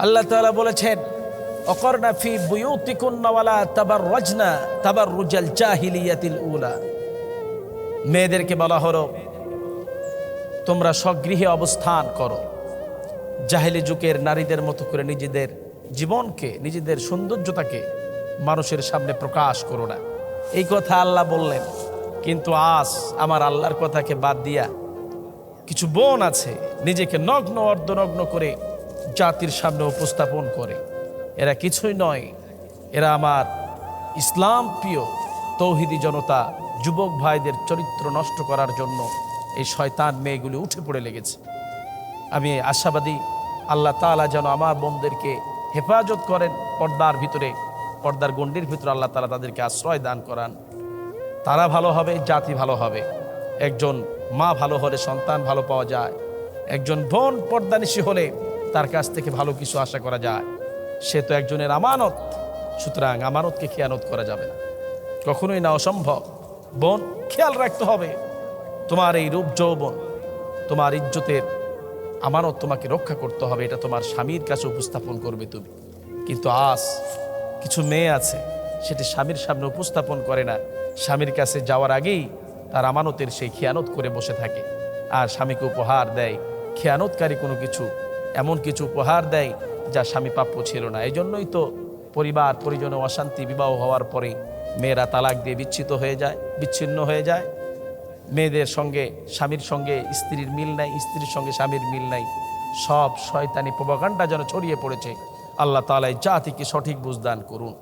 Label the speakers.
Speaker 1: আল্লাহ তাআলা বলেছেন, অকরনা ফি বুয়ুতিকুন্না ওয়ালা তাবাররাজনা তাবাররুজাল জাহিলিয়াতিল উলা। মেয়েদেরকে বলা হলো, তোমরা স্বগৃহে অবস্থান করো, জাহেলি যুগের নারীদের মতো করে নিজেদের জীবনকে, নিজেদের সৌন্দর্যতাকে মানুষের সামনে প্রকাশ করো না। এই কথা আল্লাহ বললেন, কিন্তু আজ আমার আল্লাহর কথাকে বাদ দিয়া কিছু বোন আছে নিজেকে নগ্ন অর্ধনগ্ন করে জাতির সামনে উপস্থাপন করে। এরা কিছুই নয়, এরা আমার ইসলাম প্রিয় তৌহিদি জনতা, যুবক ভাইদের চরিত্র নষ্ট করার জন্য এই শয়তান মেয়েগুলি উঠে পড়ে লেগেছে। আমি আশাবাদী আল্লাহ তাআলা যেন আমার বোনদেরকে হেফাজত করেন, পর্দার ভিতরে, পর্দার গণ্ডির ভিতরে আল্লাহ তাআলা তাদেরকে আশ্রয় দান করান। তারা ভালো হবে, জাতি ভালো হবে। একজন মা ভালো হলে সন্তান ভালো পাওয়া যায়, একজন বোন পর্দানিশী হলে তার কাছ থেকে ভালো কিছু আশা করা যায়। সে তো একজনের আমানত, সুতরাং আমানতকে খেয়ানত করা যাবে না, কখনোই না, অসম্ভব। বোন, খেয়াল রাখতে হবে তোমার এই রূপ যৌবন, তোমার ইজ্জতের আমানত তোমাকে রক্ষা করতে হবে, এটা তোমার স্বামীর কাছে উপস্থাপন করবে তুমি। কিন্তু আজ কিছু মেয়ে আছে সেটি স্বামীর সামনে উপস্থাপন করে না, স্বামীর কাছে যাওয়ার আগেই তার আমানতের সেই খেয়ানত করে বসে থাকে, আর স্বামীকে উপহার দেয় খেয়ানতকারী কোনো কিছু, এমন কিছু উপহার দেয় যা স্বামী প্রাপ্য ছিল না। এই জন্যই তো পরিবার পরিজনে অশান্তি, বিবাহ হওয়ার পরে মেয়েরা তালাক দিয়ে বিচ্ছিন্ন হয়ে যায়। মেয়েদের সঙ্গে স্বামীর সঙ্গে স্ত্রীর মিল নাই, স্ত্রীর সঙ্গে স্বামীর মিল নাই। সব শয়তানি প্রোপাগান্ডা যেন ছড়িয়ে পড়েছে। আল্লাহ তাআলা এই জাতিকে সঠিক বুঝদান করুন।